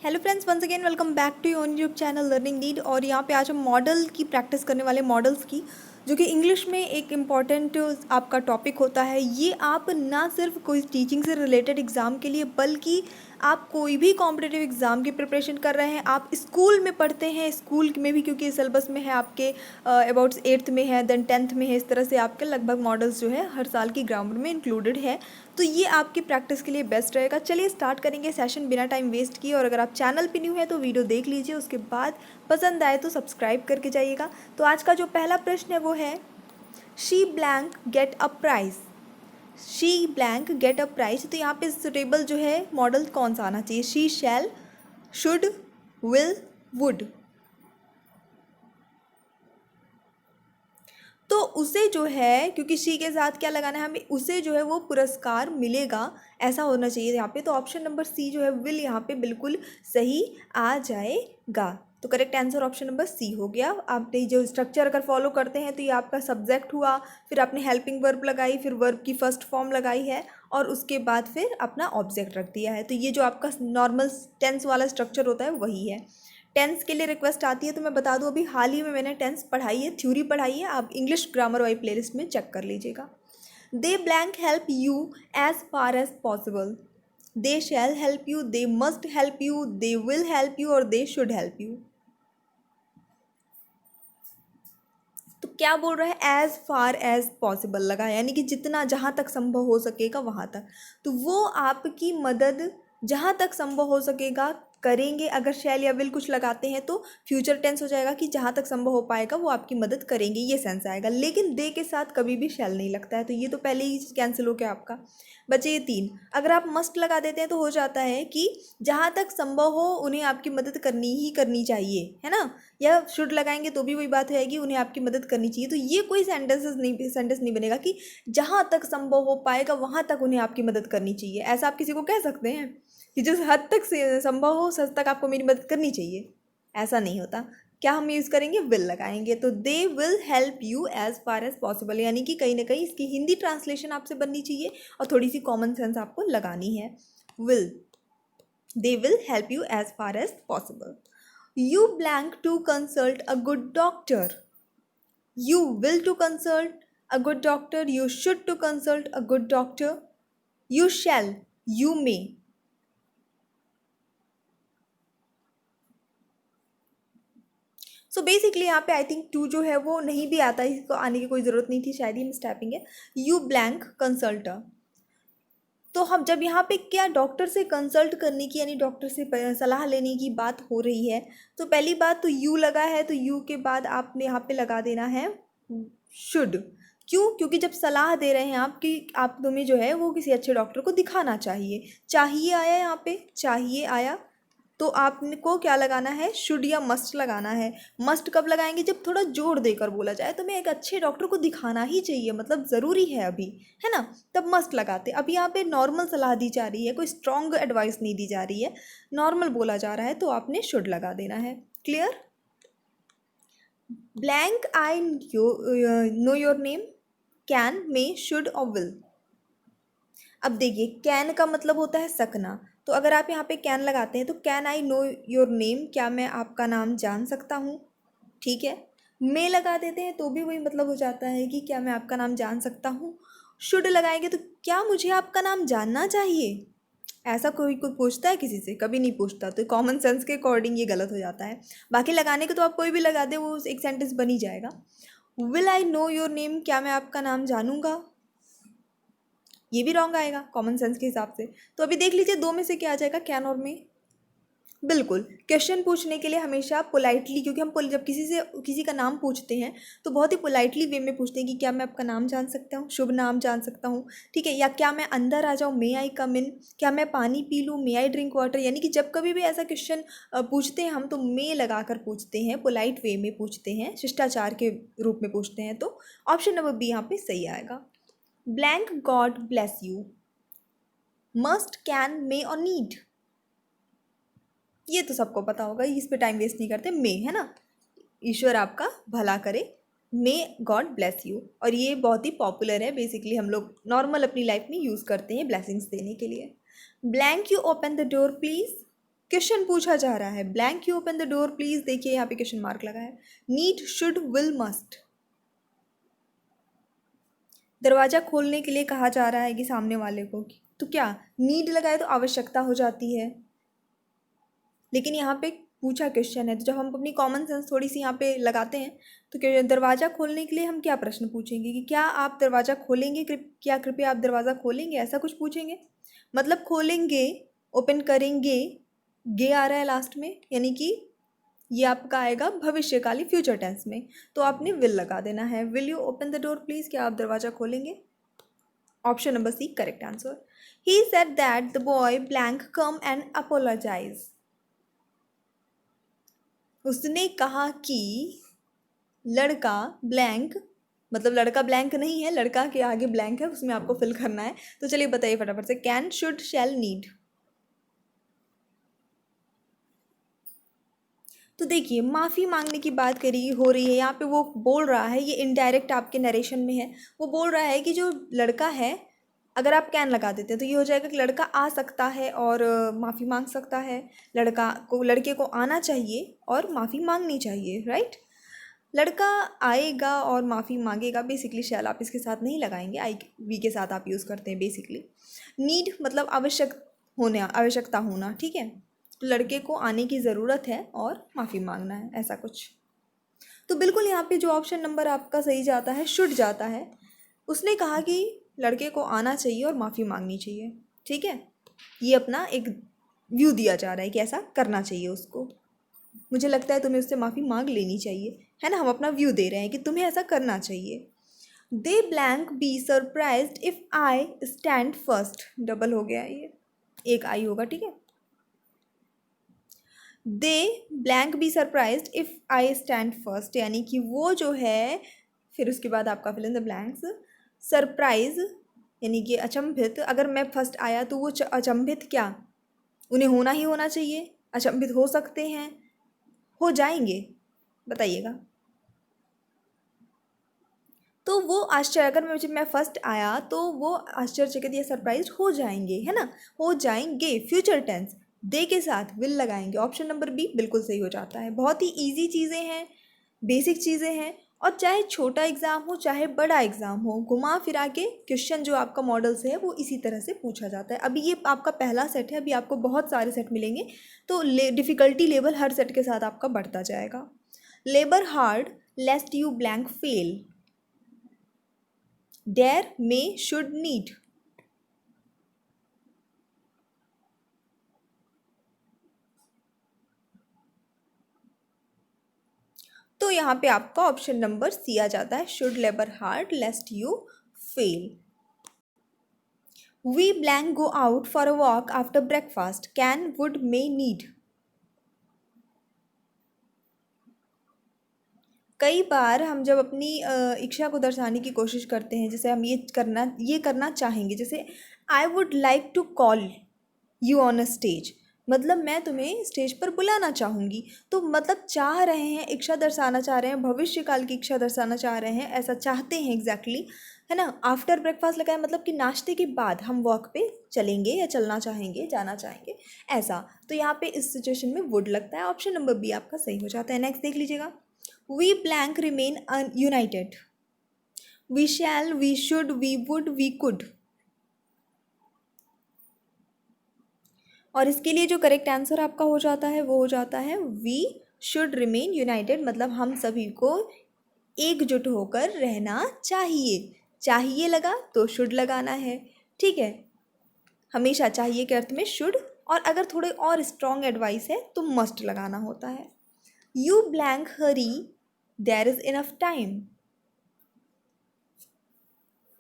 Hello friends, once again welcome back to your YouTube channel learning need. और यहाँ पे आज हम मॉडल की प्रैक्टिस करने वाले मॉडल्स की, जो कि इंग्लिश में एक इम्पॉर्टेंट आपका टॉपिक होता है। ये आप ना सिर्फ कोई टीचिंग से रिलेटेड एग्ज़ाम के लिए, बल्कि आप कोई भी कॉम्पिटिटिव एग्ज़ाम की प्रिपरेशन कर रहे हैं, आप स्कूल में पढ़ते हैं, स्कूल में भी क्योंकि सिलेबस में है आपके अबाउट 8th में है, देन 10th में है, इस तरह से आपके लगभग मॉडल्स जो है हर साल की ग्रामर में इंक्लूडेड है। तो ये आपकी प्रैक्टिस के लिए बेस्ट रहेगा। चलिए स्टार्ट करेंगे सेशन बिना टाइम वेस्ट किए। और अगर आप चैनल पे न्यू है तो वीडियो देख लीजिए, उसके बाद पसंद आए तो सब्सक्राइब करके जाइएगा। तो आज का जो पहला प्रश्न है वो है, she blank get a prize. She blank get a prize. तो यहाँ पे सुटेबल जो है मॉडल कौन सा आना चाहिए? She, shall, should, will, would. तो उसे जो है, क्योंकि शी के साथ क्या लगाना है हमें, उसे जो है वो पुरस्कार मिलेगा, ऐसा होना चाहिए यहाँ पे। तो ऑप्शन नंबर सी जो है विल यहाँ पे बिल्कुल सही आ जाएगा। तो correct answer option number C हो गया। आपने जो स्ट्रक्चर अगर फॉलो करते हैं तो ये आपका सब्जेक्ट हुआ, फिर आपने हेल्पिंग वर्ब लगाई, फिर वर्ब की फर्स्ट फॉर्म लगाई है, और उसके बाद फिर अपना ऑब्जेक्ट रख दिया है। तो ये जो आपका नॉर्मल टेंस वाला स्ट्रक्चर होता है वही है। टेंस के लिए रिक्वेस्ट आती है तो मैं बता दूं, अभी हाल ही में मैंने टेंस पढ़ाई है, थ्योरी पढ़ाई है, आप इंग्लिश ग्रामर वाली प्लेलिस्ट में चेक कर लीजिएगा। They blank help you as far as possible. They shall help you, they must help you, they will help you, और दे शुड हेल्प यू। तो क्या बोल रहा है? एज फार एज पॉसिबल लगा, यानी कि जितना, जहाँ तक संभव हो सकेगा वहाँ तक। तो वो आपकी मदद जहाँ तक संभव हो सकेगा करेंगे। अगर शैल या विल कुछ लगाते हैं तो फ्यूचर टेंस हो जाएगा कि जहाँ तक संभव हो पाएगा वो आपकी मदद करेंगे, ये सेंस आएगा। लेकिन दे के साथ कभी भी शैल नहीं लगता है, तो ये तो पहले ही कैंसिल हो गया आपका। बचे ये तीन। अगर आप मस्ट लगा देते हैं तो हो जाता है कि जहाँ तक संभव हो उन्हें आपकी मदद करनी ही करनी चाहिए, है ना। या शुड लगाएंगे तो भी वही बात रहेगी, उन्हें आपकी मदद करनी चाहिए। तो ये कोई सेंटेंस नहीं बनेगा कि जहाँ तक संभव हो पाएगा वहाँ तक उन्हें आपकी मदद करनी चाहिए। ऐसा आप किसी को कह सकते हैं कि जिस हद तक संभव हो उस हद तक आपको मेरी मदद करनी चाहिए? ऐसा नहीं होता। क्या हम यूज़ करेंगे? विल लगाएंगे। तो they will help you as far as possible, यानी कि कहीं ना कहीं इसकी हिंदी ट्रांसलेशन आपसे बननी चाहिए और थोड़ी सी कॉमन सेंस आपको लगानी है। Will, they will help you as far as possible. You blank to consult a good doctor. You will to consult a good doctor. You should to consult a good doctor. You shall. You may. So basically यहाँ पे I think to जो है वो नहीं भी आता, इसको आने की कोई ज़रूरत नहीं थी, शायद ही मिसटाइपिंग है। You blank consulter. तो हम जब यहाँ पे क्या डॉक्टर से कंसल्ट करने की, यानी डॉक्टर से सलाह लेने की बात हो रही है, तो पहली बात तो यू लगा है, तो यू के बाद आपने यहाँ पे लगा देना है शुड। क्यों? क्योंकि जब सलाह दे रहे हैं आप कि आप तुम्हें जो है वो किसी अच्छे डॉक्टर को दिखाना चाहिए। चाहिए आया यहाँ पे, चाहिए आया, तो आपको क्या लगाना है? शुड या मस्ट लगाना है। मस्ट कब लगाएंगे? जब थोड़ा जोर देकर बोला जाए तो मैं एक अच्छे डॉक्टर को दिखाना ही चाहिए, मतलब ज़रूरी है अभी, है ना, तब मस्ट लगाते। अब यहाँ पे नॉर्मल सलाह दी जा रही है, कोई स्ट्रॉन्ग एडवाइस नहीं दी जा रही है, नॉर्मल बोला जा रहा है, तो आपने शुड लगा देना है। Clear? Blank I know your name, can, may, should और विल। अब देखिए, कैन का मतलब होता है सकना, तो अगर आप यहाँ पे कैन लगाते हैं तो can I know your name, क्या मैं आपका नाम जान सकता हूँ? ठीक है। मे लगा देते हैं तो भी वही मतलब हो जाता है कि क्या मैं आपका नाम जान सकता हूँ। शुड लगाएंगे तो क्या मुझे आपका नाम जानना चाहिए? ऐसा कोई कोई पूछता है किसी से? कभी नहीं पूछता, तो कॉमन सेंस के अकॉर्डिंग ये गलत हो जाता है। बाकी लगाने को तो आप कोई भी लगा दे, वो एक सेंटेंस बन ही जाएगा। Will I know your name, क्या मैं आपका नाम जानूंगा? ये भी रॉन्ग आएगा कॉमन सेंस के हिसाब से। तो अभी देख लीजिए दो में से क्या आ जाएगा, कैन और में। बिल्कुल, क्वेश्चन पूछने के लिए हमेशा पोलाइटली, क्योंकि हम जब किसी का नाम पूछते हैं तो बहुत ही पोलाइटली वे में पूछते हैं कि क्या मैं आपका नाम जान सकता हूँ, शुभ नाम जान सकता हूँ, ठीक है, या क्या मैं अंदर आ जाऊँ, मे आई कम इन, क्या मैं पानी पी लूँ, मे आई ड्रिंक वाटर। यानी कि जब कभी भी ऐसा क्वेश्चन पूछते हैं हम तो मे लगा कर पूछते हैं, पोलाइट वे में पूछते हैं, शिष्टाचार के रूप में पूछते हैं। तो ऑप्शन नंबर बी यहाँ पे सही आएगा। Blank God bless you, must, can, may और नीड। ये तो सबको पता होगा, इस पे टाइम वेस्ट नहीं करते। मे, है ना, ईश्वर आपका भला करे, मे गॉड ब्लेस यू। और ये बहुत ही पॉपुलर है, बेसिकली हम लोग नॉर्मल अपनी लाइफ में यूज़ करते हैं ब्लेसिंग्स देने के लिए। Blank you open the door please, question पूछा जा रहा है। Blank you open the door please, देखिए यहाँ पे क्वेश्चन मार्क लगा है। Need, should, will, must. दरवाजा खोलने के लिए कहा जा रहा है कि सामने वाले को, तो क्या नीड लगाए तो आवश्यकता हो जाती है, लेकिन यहाँ पे पूछा क्वेश्चन है, तो जब हम अपनी कॉमन सेंस थोड़ी सी यहाँ पे लगाते हैं तो क्या दरवाज़ा खोलने के लिए हम क्या प्रश्न पूछेंगे कि क्या आप दरवाज़ा खोलेंगे, क्या कृपया आप दरवाज़ा खोलेंगे, ऐसा कुछ पूछेंगे। मतलब खोलेंगे, ओपन करेंगे, गे आ रहा है लास्ट में, यानी कि ये आपका आएगा भविष्यकाली, फ्यूचर टेंस में, तो आपने विल लगा देना है। Will you open the door please, क्या आप दरवाज़ा खोलेंगे। Option number C correct answer. He said that the boy blank come and apologise. उसने कहा कि लड़का ब्लैंक, मतलब लड़का ब्लैंक नहीं है, लड़का के आगे ब्लैंक है, उसमें आपको फिल करना है। तो चलिए बताइए फटाफट से, कैन, शुड, शैल, नीड। तो देखिए माफ़ी मांगने की बात करी हो रही है यहाँ पे, वो बोल रहा है, ये इनडायरेक्ट आपके नरेशन में है, वो बोल रहा है कि जो लड़का है, अगर आप कैन लगा देते हैं तो ये हो जाएगा कि लड़का आ सकता है और माफ़ी मांग सकता है। लड़के को आना चाहिए और माफ़ी मांगनी चाहिए, राइट। लड़का आएगा और माफ़ी मांगेगा, बेसिकली शैल आप इसके साथ नहीं लगाएंगे, आई वी के साथ आप यूज़ करते हैं बेसिकली। नीड मतलब आवश्यकता होना, ठीक है। तो लड़के को आने की ज़रूरत है और माफ़ी मांगना है, ऐसा कुछ। तो बिल्कुल यहाँ पे जो ऑप्शन नंबर आपका सही जाता है, शुड जाता है। उसने कहा कि लड़के को आना चाहिए और माफ़ी मांगनी चाहिए, ठीक है। ये अपना एक व्यू दिया जा रहा है कि ऐसा करना चाहिए उसको। मुझे लगता है तुम्हें उससे माफ़ी मांग लेनी चाहिए, है ना। हम अपना व्यू दे रहे हैं कि तुम्हें ऐसा करना चाहिए। They blank be surprised if I stand first, double हो गया ये, एक आई होगा, ठीक है। They blank be surprised if I stand first, यानी कि वो जो है, फिर उसके बाद आपका fill in the blanks. Surprise यानी कि अचंभित, अगर मैं फर्स्ट आया तो वो अचंभित क्या, उन्हें होना ही होना चाहिए, अचंभित हो सकते हैं, हो जाएंगे, बताइएगा। तो वो आश्चर्य, अगर मैं जब मैं फर्स्ट आया तो वो आश्चर्यचकित या सरप्राइज हो जाएंगे, है ना। हो जाएंगे फ्यूचर टेंस, दे के साथ विल लगाएंगे। ऑप्शन नंबर बी बिल्कुल सही हो जाता है। बहुत ही इजी चीज़ें हैं, बेसिक चीज़ें हैं, और चाहे छोटा एग्ज़ाम हो चाहे बड़ा एग्ज़ाम हो, घुमा फिरा के क्वेश्चन जो आपका मॉडल से है वो इसी तरह से पूछा जाता है। अभी ये आपका पहला सेट है, अभी आपको बहुत सारे सेट मिलेंगे, तो डिफ़िकल्टी लेवल हर सेट के साथ आपका बढ़ता जाएगा। Labour hard lest you blank fail, dare, may, should, need. तो यहाँ पे आपका ऑप्शन नंबर सी आ जाता है, should labour hard lest you fail. We blank go out for a walk after breakfast, can, would, may, need. कई बार हम जब अपनी इच्छा को दर्शाने की कोशिश करते हैं, जैसे हम ये करना चाहेंगे, जैसे I would like to call you on a stage, मतलब मैं तुम्हें स्टेज पर बुलाना चाहूँगी। तो मतलब चाह रहे हैं, इच्छा दर्शाना चाह रहे हैं, भविष्य काल की इच्छा दर्शाना चाह रहे हैं, ऐसा चाहते हैं एग्जैक्टली, है ना। आफ्टर ब्रेकफास्ट लगाया मतलब कि नाश्ते के बाद हम वॉक पे चलेंगे या चलना चाहेंगे, जाना चाहेंगे, ऐसा। तो यहाँ पे इस सिचुएशन में वुड लगता है। ऑप्शन नंबर बी आपका सही हो जाता है। नेक्स्ट देख लीजिएगा, we blank remain united, we shall, we should, we would, we could. और इसके लिए जो करेक्ट आंसर आपका हो जाता है वो हो जाता है वी शुड रिमेन यूनाइटेड, मतलब हम सभी को एकजुट होकर रहना चाहिए। चाहिए लगा तो शुड लगाना है, ठीक है। हमेशा चाहिए के अर्थ में शुड, और अगर थोड़े और स्ट्रॉन्ग एडवाइस है तो मस्ट लगाना होता है। You blank hurry, there is enough time,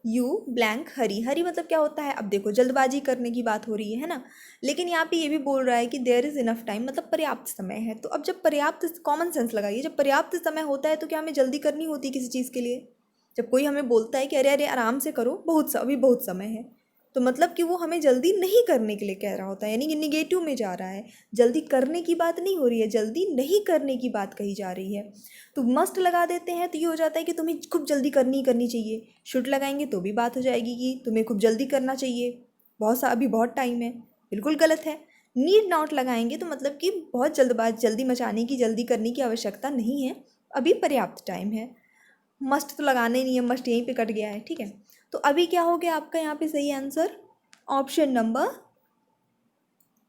you blank hurry, hurry मतलब क्या होता है, अब देखो जल्दबाजी करने की बात हो रही है ना। लेकिन यहाँ पे ये भी बोल रहा है कि देयर इज़ इनफ टाइम, मतलब पर्याप्त समय है। तो अब जब पर्याप्त, कॉमन सेंस लगाइए, जब पर्याप्त समय होता है तो क्या हमें जल्दी करनी होती है किसी चीज़ के लिए। जब कोई हमें बोलता है कि अरे अरे आराम से करो, अभी बहुत समय है, तो मतलब कि वो हमें जल्दी नहीं करने के लिए कह रहा होता है, यानी कि निगेटिव में जा रहा है। जल्दी करने की बात नहीं हो रही है, जल्दी नहीं करने की बात कही जा रही है। तो मस्ट लगा देते हैं तो ये हो जाता है कि तुम्हें खूब जल्दी करनी ही करनी चाहिए। शुड लगाएंगे तो भी बात हो जाएगी कि तुम्हें खूब जल्दी करना चाहिए, अभी बहुत टाइम है, बिल्कुल गलत है। नीड नॉट लगाएंगे तो मतलब कि बहुत जल्दी मचाने की, जल्दी करने की आवश्यकता नहीं है, अभी पर्याप्त टाइम है। मस्ट तो लगाना ही नहीं है, मस्ट यहीं पे कट गया है, ठीक है। तो अभी क्या हो गया आपका यहाँ पे सही आंसर, ऑप्शन नंबर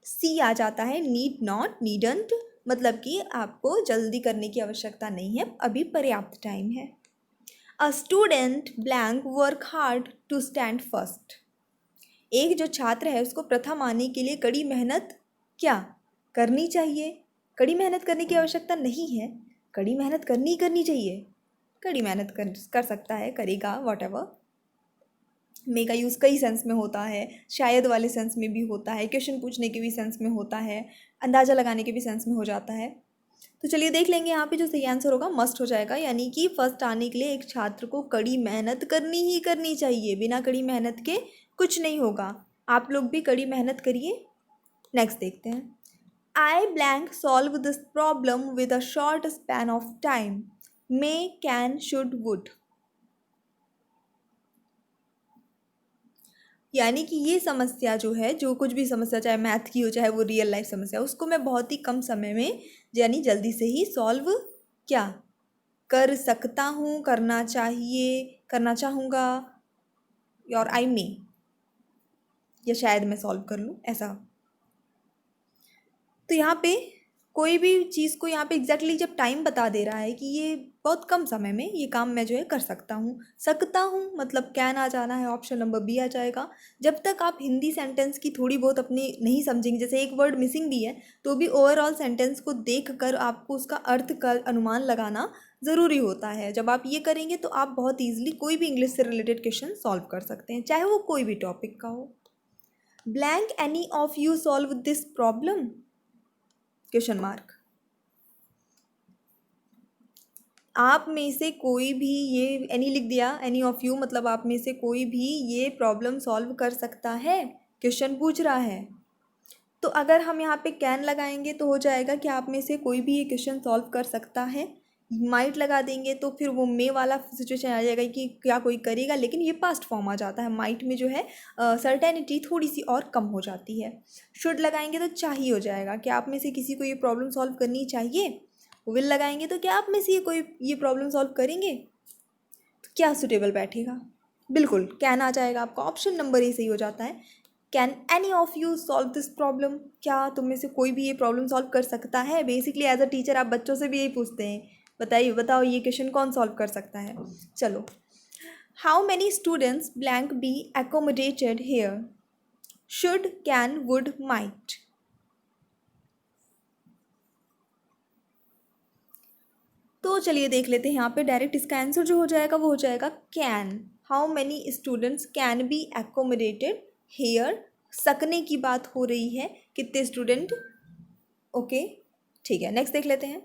सी आ जाता है, नीड नॉट, नीडंट, मतलब कि आपको जल्दी करने की आवश्यकता नहीं है, अभी पर्याप्त टाइम है। A student blank work hard to stand first. एक जो छात्र है उसको प्रथम आने के लिए कड़ी मेहनत क्या करनी चाहिए? कड़ी मेहनत करने की आवश्यकता नहीं है, कड़ी मेहनत करनी चाहिए। कड़ी मेहनत कर सकता है, करेगा, वॉट एवर। मे का यूज़ कई सेंस में होता है, शायद वाले सेंस में भी होता है, क्वेश्चन पूछने के भी सेंस में होता है, अंदाज़ा लगाने के भी सेंस में हो जाता है। तो चलिए देख लेंगे, यहाँ पे जो सही आंसर होगा मस्ट हो जाएगा, यानी कि फर्स्ट आने के लिए एक छात्र को कड़ी मेहनत करनी ही करनी चाहिए, बिना कड़ी मेहनत के कुछ नहीं होगा। आप लोग भी कड़ी मेहनत करिए। नेक्स्ट देखते हैं, आई blank solve this problem with a short span of time, may can should would. यानी कि ये समस्या जो है, जो कुछ भी समस्या, चाहे मैथ की हो चाहे वो रियल लाइफ समस्या, उसको मैं बहुत ही कम समय में, यानी जल्दी से ही सॉल्व क्या कर सकता हूँ, करना चाहिए, करना चाहूँगा, और आई मे, या शायद मैं सॉल्व कर लूँ, ऐसा। तो यहाँ पे कोई भी चीज़ को यहाँ पे एग्जैक्टली जब टाइम बता दे रहा है कि ये बहुत कम समय में ये काम मैं जो है कर सकता हूँ मतलब कैन आ जाना है, ऑप्शन नंबर बी आ जाएगा। जब तक आप हिंदी सेंटेंस की थोड़ी बहुत अपनी नहीं समझेंगे, जैसे एक वर्ड मिसिंग भी है तो भी ओवरऑल सेंटेंस को देख कर आपको उसका अर्थ का अनुमान लगाना ज़रूरी होता है। जब आप ये करेंगे तो आप बहुत ईजिली कोई भी इंग्लिश से रिलेटेड क्वेश्चन सॉल्व कर सकते हैं, चाहे वो कोई भी टॉपिक का हो। Blank any of you solve this problem, question mark. आप में से कोई भी ये, एनी लिख दिया, एनी ऑफ यू मतलब आप में से कोई भी ये प्रॉब्लम सॉल्व कर सकता है, क्वेश्चन पूछ रहा है। तो अगर हम यहाँ पे कैन लगाएंगे तो हो जाएगा कि आप में से कोई भी ये क्वेश्चन सॉल्व कर सकता है। माइट लगा देंगे तो फिर वो मे वाला सिचुएशन आ जाएगा कि क्या कोई करेगा, लेकिन ये पास्ट फॉर्म आ जाता है। माइट में जो है सर्टेनिटी थोड़ी सी और कम हो जाती है। शुड लगाएंगे तो चाहिए हो जाएगा कि आप में से किसी को ये प्रॉब्लम सॉल्व करनी चाहिए। विल लगाएंगे तो क्या आप में से ये कोई ये प्रॉब्लम सॉल्व करेंगे, तो क्या सुटेबल बैठेगा, बिल्कुल कैन आ जाएगा आपका, ऑप्शन नंबर ए सही हो जाता है। Can any of you solve this problem, क्या तुम में से कोई भी ये प्रॉब्लम सॉल्व कर सकता है। बेसिकली एज अ टीचर आप बच्चों से भी यही पूछते हैं, बताइए बताओ ये क्वेश्चन कौन सॉल्व कर सकता है। चलो, how many students blank be accommodated here, should, can, would, might. तो चलिए देख लेते हैं यहाँ पे डायरेक्ट, इसका आंसर जो हो जाएगा वो हो जाएगा can. How many students can be accommodated here, सकने की बात हो रही है, कितने स्टूडेंट, ओके ठीक है। नेक्स्ट देख लेते हैं,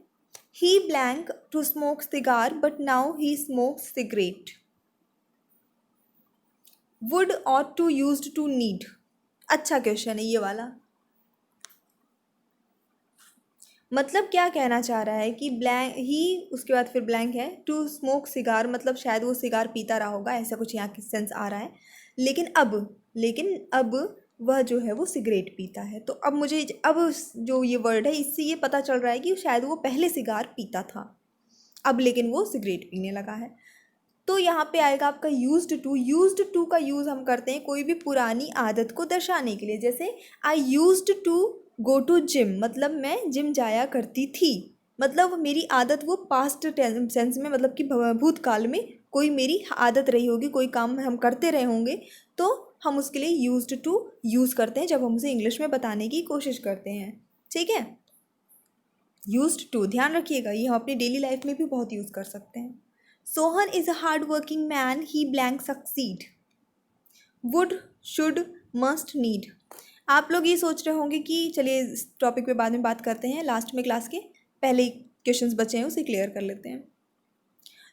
he blank to smoke cigar but now he smokes cigarette, would और टू यूज्ड टू नीड। अच्छा क्वेश्चन है ये वाला, मतलब क्या कहना चाह रहा है कि ब्लैंक ही, उसके बाद फिर ब्लैंक है, टू स्मोक सिगार मतलब शायद वो सिगार पीता रहा होगा, ऐसा कुछ यहाँ की सेंस आ रहा है। लेकिन अब वह जो है वो सिगरेट पीता है। तो अब मुझे अब जो ये वर्ड है इससे ये पता चल रहा है कि शायद वो पहले सिगार पीता था, अब लेकिन वो सिगरेट पीने लगा है। तो यहाँ पे आएगा आपका यूज्ड टू। यूज्ड टू का यूज़ हम करते हैं कोई भी पुरानी आदत को दर्शाने के लिए, जैसे I used to go to gym, मतलब मैं जिम जाया करती थी, मतलब मेरी आदत वो पास्ट सेंस में, मतलब कि भूतकाल में कोई मेरी आदत रही होगी, कोई काम हम करते रहे होंगे, तो हम उसके लिए यूज्ड टू यूज़ करते हैं जब हम उसे इंग्लिश में बताने की कोशिश करते हैं। ठीक है, यूज्ड टू ध्यान रखिएगा, ये हम अपनी डेली लाइफ में भी बहुत यूज़ कर सकते हैं। Sohan is a hard working man, he blank succeed, would, should, must, need. आप लोग ये सोच रहे होंगे कि चलिए इस टॉपिक पे बाद में बात करते हैं, लास्ट में क्लास के पहले क्वेश्चंस बचे हैं उसे क्लियर कर लेते हैं।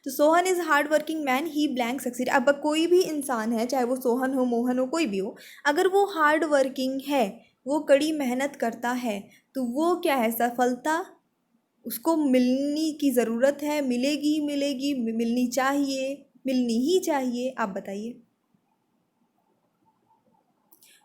तो Sohan is hard working man, he blank succeed. अब कोई भी इंसान है, चाहे वो सोहन हो, मोहन हो, कोई भी हो, अगर वो हार्ड वर्किंग है, वो कड़ी मेहनत करता है, तो वो क्या है, सफलता उसको मिलने की ज़रूरत है, मिलेगी मिलेगी, मिलनी चाहिए, मिलनी ही चाहिए, आप बताइए।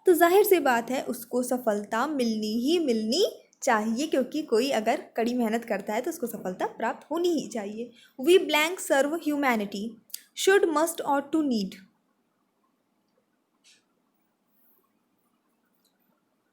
तो जाहिर सी बात है उसको सफलता मिलनी ही मिलनी चाहिए, क्योंकि कोई अगर कड़ी मेहनत करता है तो उसको सफलता प्राप्त होनी ही चाहिए। We blank serve humanity, should, must, ought to, need.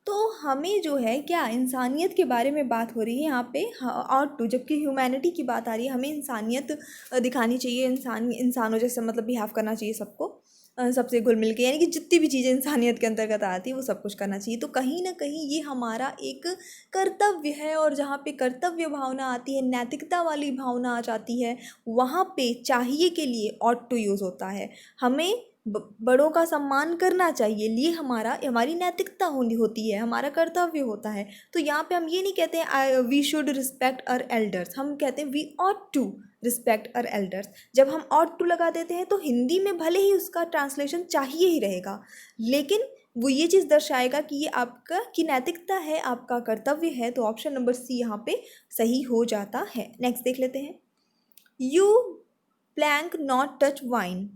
तो हमें जो है क्या इंसानियत के बारे में बात हो रही है यहाँ पे, और टू, जबकि ह्यूमैनिटी की बात आ रही है। हमें इंसानियत दिखानी चाहिए, इंसानों जैसे मतलब बिहेव करना चाहिए सबको, सबसे घुल मिल के, यानी कि जितनी भी चीज़ें इंसानियत के अंतर्गत आती है वो सब कुछ करना चाहिए। तो कहीं ना कहीं ये हमारा एक कर्तव्य है, और जहाँ पे कर्तव्य भावना आती है, नैतिकता वाली भावना आ जाती है, वहाँ पे चाहिए के लिए ऑट टू यूज़ होता है। हमें बड़ों का सम्मान करना चाहिए, लिए हमारी नैतिकता होनी होती है, हमारा कर्तव्य होता है। तो यहाँ पे हम ये नहीं कहते हैं we should respect our elders, हम कहते हैं we ought to respect our elders. जब हम ऑट टू लगा देते हैं तो हिंदी में भले ही उसका ट्रांसलेशन चाहिए ही रहेगा, लेकिन वो ये चीज़ दर्शाएगा कि ये आपका की नैतिकता है, आपका कर्तव्य है। तो ऑप्शन नंबर सी यहाँ पे सही हो जाता है। नेक्स्ट देख लेते हैं। You blank not touch wine,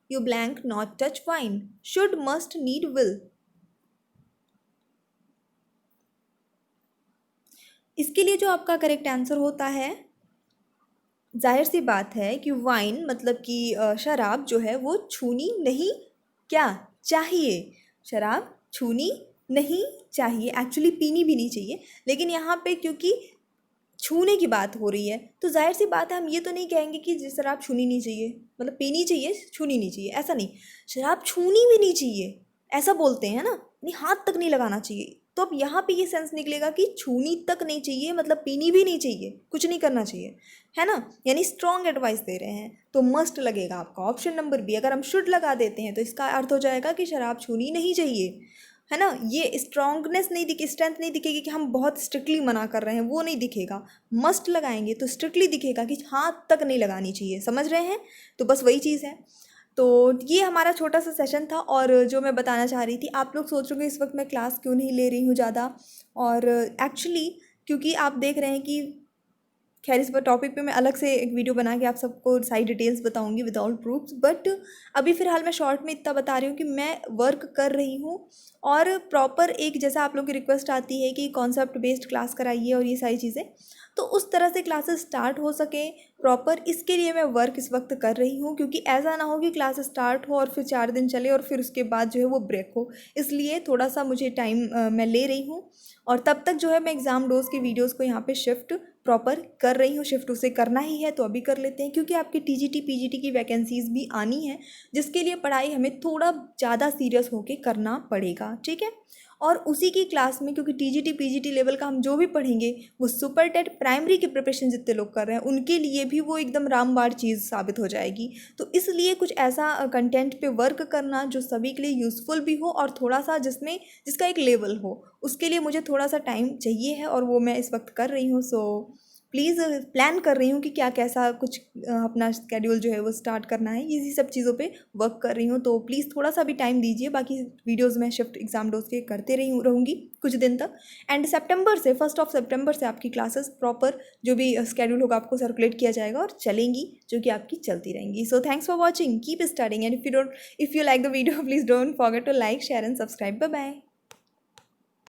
you blank not touch wine, should, must, need, will. इसके लिए जो आपका करेक्ट आंसर होता है, जाहिर सी बात है कि वाइन मतलब कि शराब जो है वो छूनी नहीं क्या चाहिए, शराब छूनी नहीं चाहिए, एक्चुअली पीनी भी नहीं चाहिए। लेकिन यहाँ पे क्योंकि छूने की बात हो रही है तो जाहिर सी बात है हम ये तो नहीं कहेंगे कि शराब छूनी नहीं चाहिए, मतलब पीनी चाहिए, छूनी नहीं चाहिए, ऐसा नहीं। शराब छूनी भी नहीं चाहिए ऐसा बोलते हैं ना, नहीं हाथ तक नहीं लगाना चाहिए। तो अब यहाँ पे ये सेंस निकलेगा कि छूनी तक नहीं चाहिए मतलब पीनी भी नहीं चाहिए, कुछ नहीं करना चाहिए, है ना, यानी स्ट्रॉन्ग एडवाइस दे रहे हैं। तो मस्ट लगेगा आपका ऑप्शन नंबर बी। अगर हम शुड लगा देते हैं तो इसका अर्थ हो जाएगा कि शराब छूनी नहीं चाहिए, है ना। ये स्ट्रॉन्गनेस नहीं दिखे, स्ट्रेंथ नहीं दिखेगी कि हम बहुत स्ट्रिक्टली मना कर रहे हैं, वो नहीं दिखेगा। मस्ट लगाएंगे तो स्ट्रिक्टली दिखेगा कि हाथ तक नहीं लगानी चाहिए, समझ रहे हैं। तो बस वही चीज़ है। तो ये हमारा छोटा सा सेशन था, और जो मैं बताना चाह रही थी, आप लोग सोच रहे होंगे इस वक्त मैं क्लास क्यों नहीं ले रही हूँ ज़्यादा, और एक्चुअली क्योंकि आप देख रहे हैं कि खैर इस पर टॉपिक पे मैं अलग से एक वीडियो बना के आप सबको सारी डिटेल्स बताऊंगी विदाउट प्रूफ्स, बट अभी फ़िलहाल मैं शॉर्ट में इतना बता रही हूँ कि मैं वर्क कर रही हूँ, और प्रॉपर एक जैसा आप लोग की रिक्वेस्ट आती है कि कॉन्सेप्ट बेस्ड क्लास कराइए और ये सारी चीज़ें, तो उस तरह से क्लासेस स्टार्ट हो सके प्रॉपर, इसके लिए मैं वर्क इस वक्त कर रही हूँ। क्योंकि ऐसा ना हो कि क्लास स्टार्ट हो और फिर 4 दिन चले और फिर उसके बाद जो है वो ब्रेक हो, इसलिए थोड़ा सा मुझे टाइम मैं ले रही हूँ। और तब तक जो है मैं एग्ज़ाम डोज की वीडियोस को यहाँ पे शिफ्ट प्रॉपर कर रही हूँ, शिफ्ट उसे करना ही है तो अभी कर लेते हैं, क्योंकि आपकी टीजीटी पीजीटी की वैकेंसीज़ भी आनी है, जिसके लिए पढ़ाई हमें थोड़ा ज़्यादा सीरियस होकर करना पड़ेगा, ठीक है। और उसी की क्लास में, क्योंकि टीजीटी पीजीटी लेवल का हम जो भी पढ़ेंगे वो सुपर टेट प्राइमरी की प्रिपरेशन जितने लोग कर रहे हैं उनके लिए भी वो एकदम रामबाण चीज़ साबित हो जाएगी। तो इसलिए कुछ ऐसा कंटेंट पे वर्क करना जो सभी के लिए यूज़फुल भी हो और थोड़ा सा जिसका एक लेवल हो, उसके लिए मुझे थोड़ा सा टाइम चाहिए है, और वो मैं इस वक्त कर रही हूँ। सो प्लीज़ प्लान कर रही हूँ कि क्या कैसा कुछ अपना स्केड्यूल जो है वो स्टार्ट करना है, इसी सब चीज़ों पे वर्क कर रही हूँ। तो प्लीज़ थोड़ा सा भी टाइम दीजिए, बाकी वीडियोस मैं शिफ्ट एग्जाम डोज के करते रहूँगी कुछ दिन तक। एंड सितंबर से 1 सितंबर से आपकी क्लासेस प्रॉपर जो भी स्केड्यूल होगा आपको सर्कुलेट किया जाएगा और चलेंगी, जो कि आपकी चलती रहेंगी। So thanks for watching, keep studying, and if you like the video please don't forget to like, share and subscribe. Bye bye.